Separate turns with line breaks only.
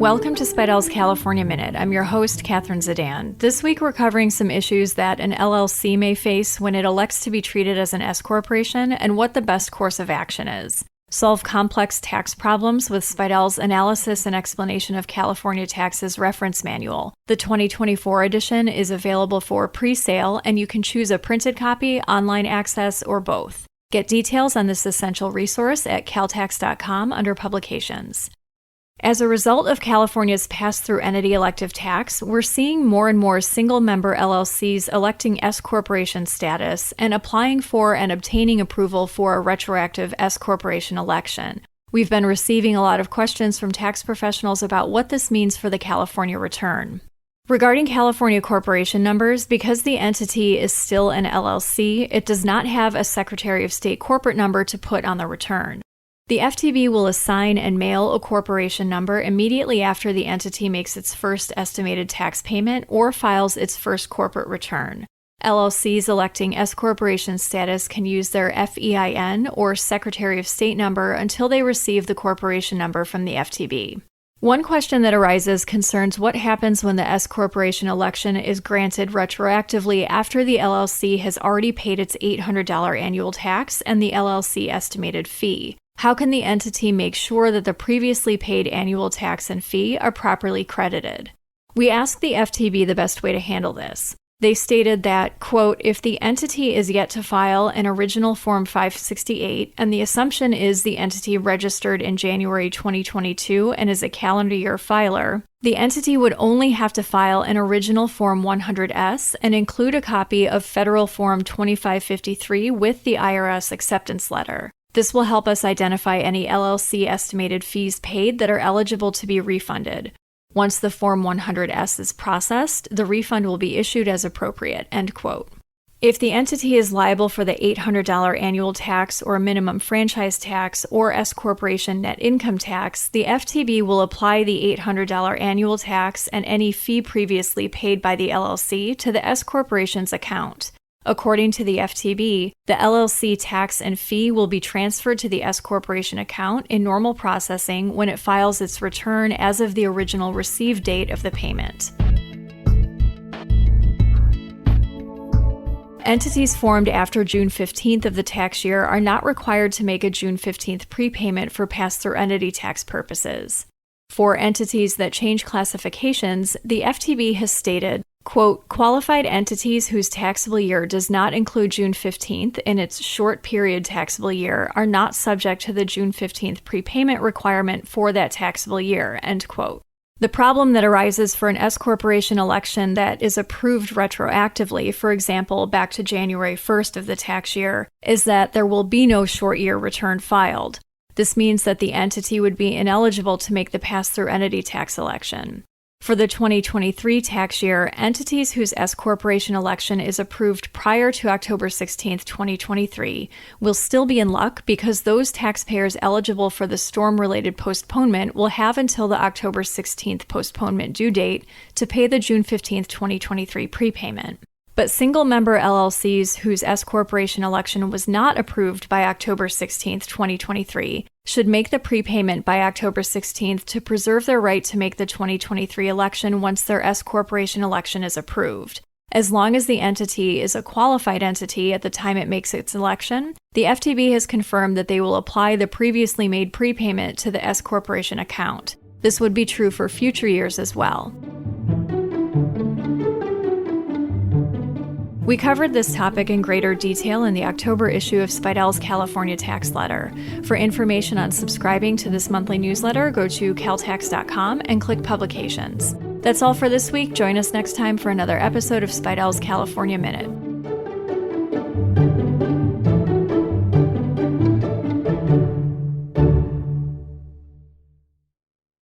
Welcome to Spiedel's California Minute. I'm your host, Catherine Zidane. This week we're covering some issues that an LLC may face when it elects to be treated as an S corporation and what the best course of action is. Solve complex tax problems with Spiedel's Analysis and Explanation of California Taxes Reference Manual. The 2024 edition is available for pre-sale, and you can choose a printed copy, online access, or both. Get details on this essential resource at caltax.com under Publications. As a result of California's pass-through entity elective tax, we're seeing more and more single-member LLCs electing S corporation status and applying for and obtaining approval for a retroactive S corporation election. We've been receiving a lot of questions from tax professionals about what this means for the California return. Regarding California corporation numbers, because the entity is still an LLC, it does not have a Secretary of State corporate number to put on the return. The FTB will assign and mail a corporation number immediately after the entity makes its first estimated tax payment or files its first corporate return. LLCs electing S corporation status can use their FEIN or Secretary of State number until they receive the corporation number from the FTB. One question that arises concerns what happens when the S corporation election is granted retroactively after the LLC has already paid its $800 annual tax and the LLC estimated fee. How can the entity make sure that the previously paid annual tax and fee are properly credited? We asked the FTB the best way to handle this. They stated that, quote, if the entity is yet to file an original Form 568, and the assumption is the entity registered in January 2022 and is a calendar year filer, the entity would only have to file an original Form 100S and include a copy of Federal Form 2553 with the IRS acceptance letter. This will help us identify any LLC estimated fees paid that are eligible to be refunded. Once the Form 100S is processed, the refund will be issued as appropriate, end quote. If the entity is liable for the $800 annual tax or minimum franchise tax or S corporation net income tax, the FTB will apply the $800 annual tax and any fee previously paid by the LLC to the S corporation's account. According to the FTB, the LLC tax and fee will be transferred to the S corporation account in normal processing when it files its return as of the original receive date of the payment. Entities formed after June 15th of the tax year are not required to make a June 15th prepayment for pass-through entity tax purposes. For entities that change classifications, the FTB has stated, quote, qualified entities whose taxable year does not include June 15th in its short period taxable year are not subject to the June 15th prepayment requirement for that taxable year, end quote. The problem that arises for an S corporation election that is approved retroactively, for example, back to January 1st of the tax year, is that there will be no short year return filed. This means that the entity would be ineligible to make the pass-through entity tax election. For the 2023 tax year, entities whose S corporation election is approved prior to October 16, 2023, will still be in luck because those taxpayers eligible for the storm-related postponement will have until the October 16th postponement due date to pay the June 15, 2023 prepayment. But single-member LLCs whose S corporation election was not approved by October 16, 2023, should make the prepayment by October 16th to preserve their right to make the 2023 election once their S corporation election is approved. As long as the entity is a qualified entity at the time it makes its election, the FTB has confirmed that they will apply the previously made prepayment to the S corporation account. This would be true for future years as well. We covered this topic in greater detail in the October issue of Spiedel's California Tax Letter. For information on subscribing to this monthly newsletter, go to caltax.com and click Publications. That's all for this week. Join us next time for another episode of Spiedel's California Minute.